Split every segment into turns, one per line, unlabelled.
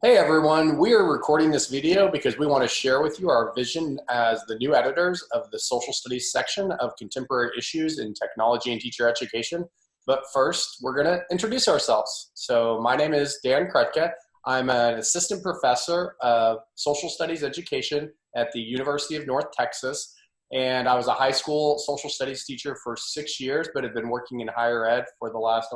Hey everyone, we are recording this video because we want to share with you our vision as the new editors of the social studies section of contemporary issues in technology and teacher education. But first, we're going to introduce ourselves. So my name is Dan Krutke. I'm an assistant professor of social studies education at the University of North Texas. And I was a high school social studies teacher for 6 years, but have been working in higher ed for the last,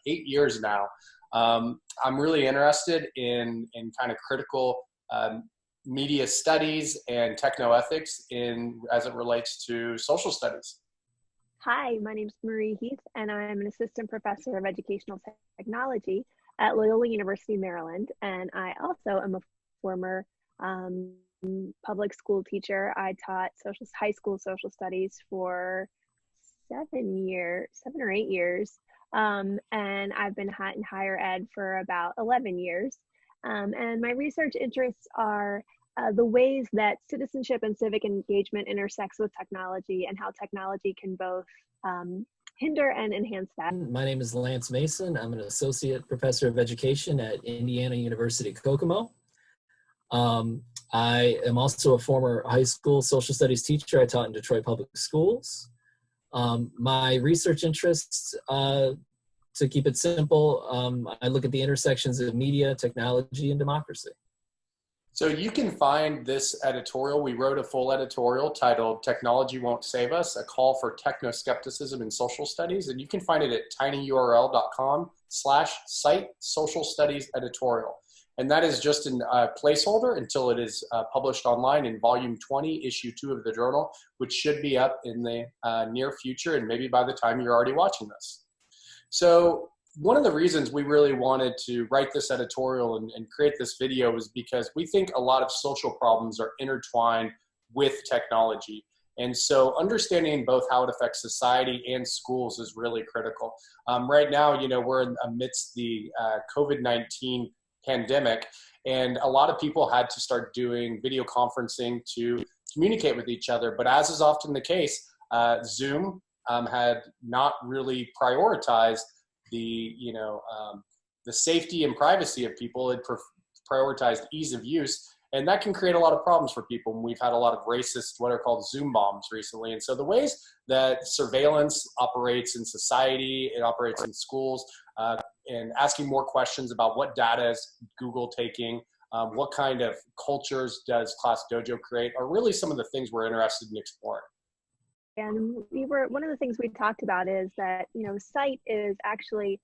8 years now. I'm really interested in kind of critical media studies and technoethics as it relates to social studies.
Hi, my name is Marie Heath, and I'm an assistant professor of educational technology at Loyola University, Maryland. And I also am a former public school teacher. I taught high school social studies for 7 or 8 years. And I've been in higher ed for about 11 years. And my research interests are the ways that citizenship and civic engagement intersects with technology and how technology can both hinder and enhance that.
My name is Lance Mason. I'm an associate professor of education at Indiana University, Kokomo. I am also a former high school social studies teacher. I taught in Detroit Public Schools. My research interests, to keep it simple, I look at the intersections of media, technology, and democracy.
So you can find this editorial. We wrote a full editorial titled "Technology Won't Save Us, a Call for Technoskepticism in Social Studies." And you can find it at tinyurl.com/CITE Social Studies Editorial. And that is just a placeholder until it is published online in volume 20, issue 2 of the journal, which should be up in the near future and maybe by the time you're already watching this. So one of the reasons we really wanted to write this editorial and create this video is because we think a lot of social problems are intertwined with technology. And so understanding both how it affects society and schools is really critical. Right now, we're amidst the COVID-19 pandemic, and a lot of people had to start doing video conferencing to communicate with each other. But as is often the case, Zoom had not really prioritized the safety and privacy of people. It prioritized ease of use, and that can create a lot of problems for people. And we've had a lot of racist, what are called Zoom bombs recently. And so the ways that surveillance operates in society, it operates in schools, and asking more questions about what data is Google taking, what kind of cultures does Class Dojo create, are really some of the things we're interested in exploring.
And one of the things we talked about is that, CITE is actually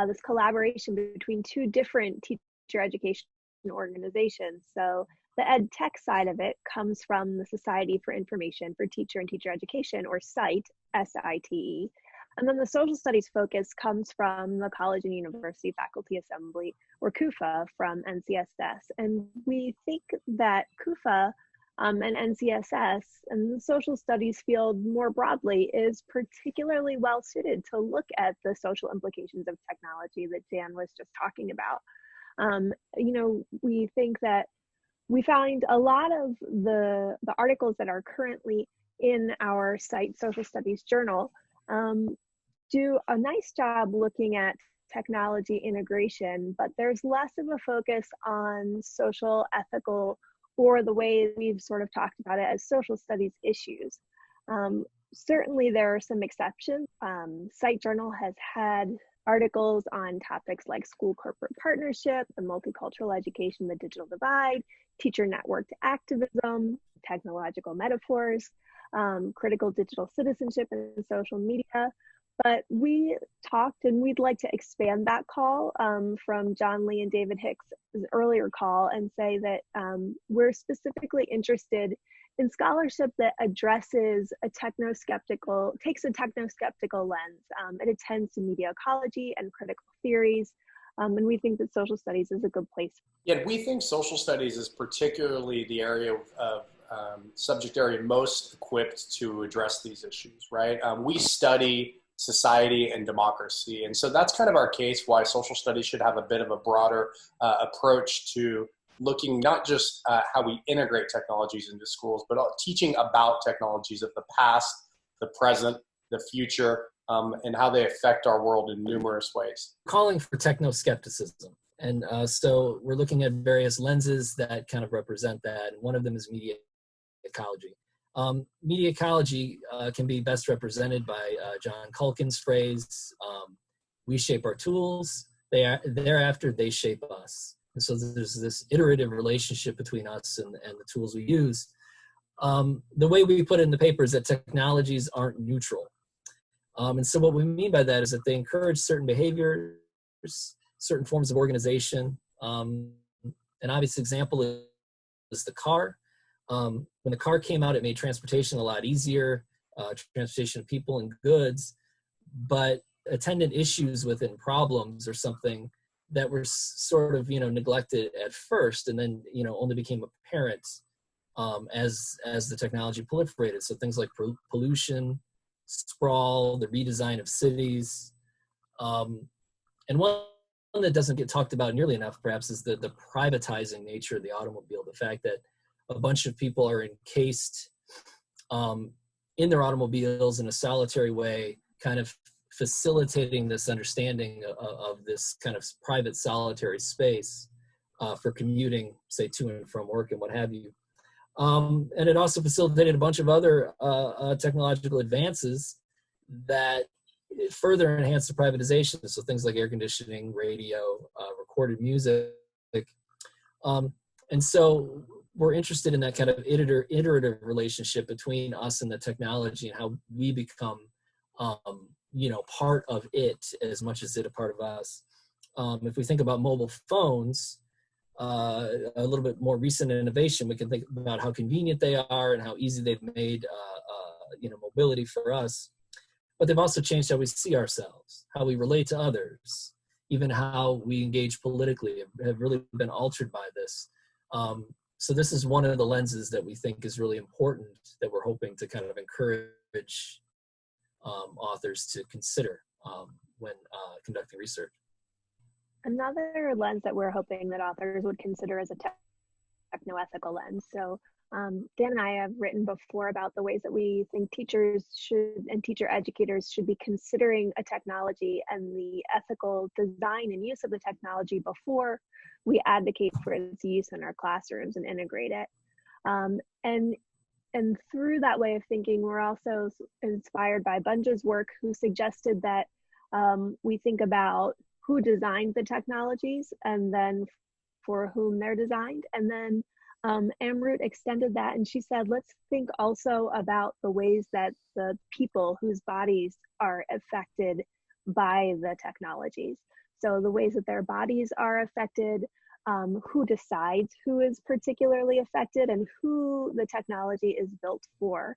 this collaboration between two different teacher education organizations. So the ed tech side of it comes from the Society for Information for Teacher and Teacher Education, or CITE, S-I-T-E. And then the social studies focus comes from the College and University Faculty Assembly, or CUFA, from NCSS. And we think that CUFA and NCSS and the social studies field more broadly is particularly well suited to look at the social implications of technology that Dan was just talking about. We think that we find a lot of the articles that are currently in our CITE Social Studies Journal do a nice job looking at technology integration, but there's less of a focus on social, ethical, or the way we've sort of talked about it as social studies issues. Certainly there are some exceptions. CITE Journal has had articles on topics like school corporate partnership, the multicultural education, the digital divide, teacher networked activism, technological metaphors, critical digital citizenship and social media. But we talked, and we'd like to expand that call from John Lee and David Hicks' earlier call and say that we're specifically interested in scholarship that addresses takes a technoskeptical lens. It attends to media ecology and critical theories. And we think that social studies is a good place.
Yeah, we think social studies is particularly the area of subject area most equipped to address these issues, right? We study society and democracy. And so that's kind of our case why social studies should have a bit of a broader approach to looking not just how we integrate technologies into schools, but teaching about technologies of the past, the present, the future, and how they affect our world in numerous ways.
Calling for technoskepticism. And so we're looking at various lenses that kind of represent that. One of them is media ecology. Media ecology can be best represented by John Culkin's phrase, we shape our tools, thereafter they shape us. And so there's this iterative relationship between us and the tools we use. The way we put it in the paper is that technologies aren't neutral. And so what we mean by that is that they encourage certain behaviors, certain forms of organization. An obvious example is the car. When the car came out, it made transportation a lot easier, transportation of people and goods, but attendant issues within problems or something that were sort of, neglected at first, and then, only became apparent as the technology proliferated. So things like pollution, sprawl, the redesign of cities, and one that doesn't get talked about nearly enough, perhaps, is the privatizing nature of the automobile. The fact that a bunch of people are encased in their automobiles in a solitary way, kind of facilitating this understanding of this kind of private solitary space for commuting, say, to and from work and what have you. And it also facilitated a bunch of other technological advances that further enhance the privatization. So things like air conditioning, radio, recorded music. And so we're interested in that kind of iterative relationship between us and the technology, and how we become, part of it as much as it a part of us. If we think about mobile phones, a little bit more recent innovation, we can think about how convenient they are and how easy they've made, mobility for us. But they've also changed how we see ourselves, how we relate to others, even how we engage politically have really been altered by this. So this is one of the lenses that we think is really important, that we're hoping to kind of encourage authors to consider when conducting research.
Another lens that we're hoping that authors would consider is a techno-ethical lens. So Dan and I have written before about the ways that we think teachers should, and teacher educators should be considering a technology and the ethical design and use of the technology before we advocate for its use in our classrooms and integrate it. And through that way of thinking, we're also inspired by Bunge's work, who suggested that we think about who designed the technologies and then for whom they're designed. And then Amrut extended that, and she said, let's think also about the ways that the people whose bodies are affected by the technologies. So the ways that their bodies are affected, who decides who is particularly affected, and who the technology is built for.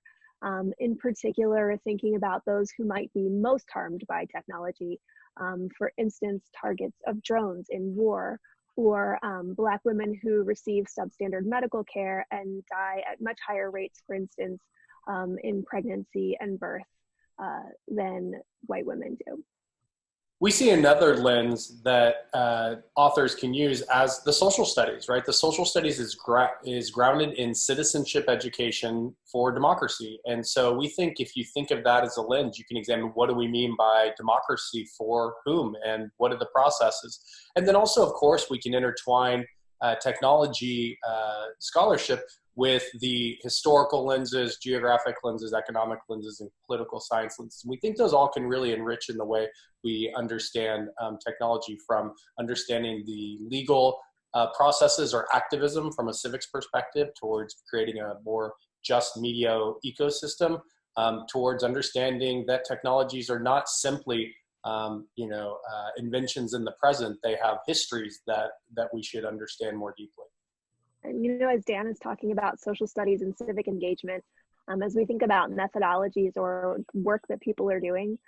In particular, thinking about those who might be most harmed by technology. For instance, targets of drones in war, or Black women who receive substandard medical care and die at much higher rates, for instance, in pregnancy and birth than white women do.
We see another lens that authors can use as the social studies, right? The social studies is grounded in citizenship education for democracy. And so we think if you think of that as a lens, you can examine what do we mean by democracy for whom, and what are the processes. And then also, of course, we can intertwine technology scholarship with the historical lenses, geographic lenses, economic lenses, and political science lenses. And we think those all can really enrich in the way we understand technology, from understanding the legal processes or activism from a civics perspective towards creating a more just media ecosystem, towards understanding that technologies are not simply inventions in the present. They have histories that we should understand more deeply.
And as Dan is talking about social studies and civic engagement, as we think about methodologies or work that people are doing,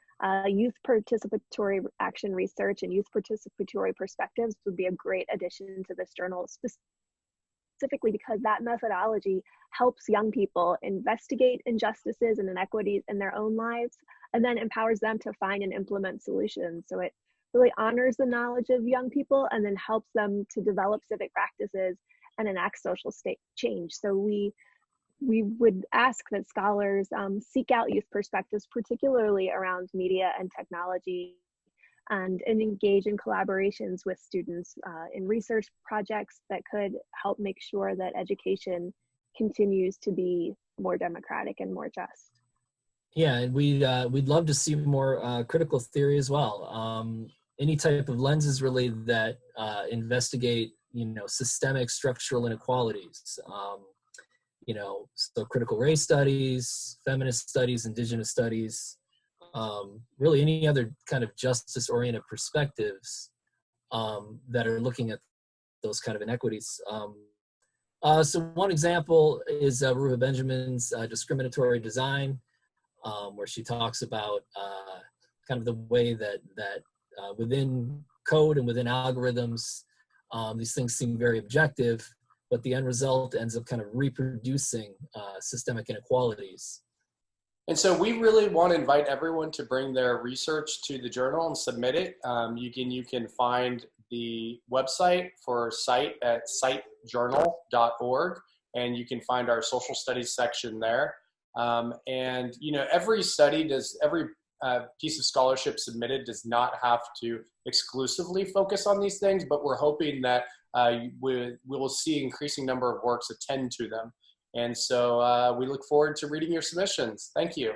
youth participatory action research and youth participatory perspectives would be a great addition to this journal, specifically because that methodology helps young people investigate injustices and inequities in their own lives, and then empowers them to find and implement solutions. So it really honors the knowledge of young people and then helps them to develop civic practices and enact social state change. So we would ask that scholars seek out youth perspectives, particularly around media and technology, and engage in collaborations with students in research projects that could help make sure that education continues to be more democratic and more just.
Yeah, and we'd love to see more critical theory as well. Any type of lenses really that investigate, systemic structural inequalities. So critical race studies, feminist studies, indigenous studies, really any other kind of justice-oriented perspectives that are looking at those kind of inequities. So one example is Ruha Benjamin's discriminatory design, where she talks about kind of the way that within code and within algorithms, these things seem very objective, but the end result ends up kind of reproducing systemic inequalities.
And so we really want to invite everyone to bring their research to the journal and submit it. You can find the website for CITE at citejournal.org, and you can find our social studies section there. And every study every piece of scholarship submitted does not have to exclusively focus on these things, but we're hoping that we will see increasing number of works attend to them. And so we look forward to reading your submissions. Thank you.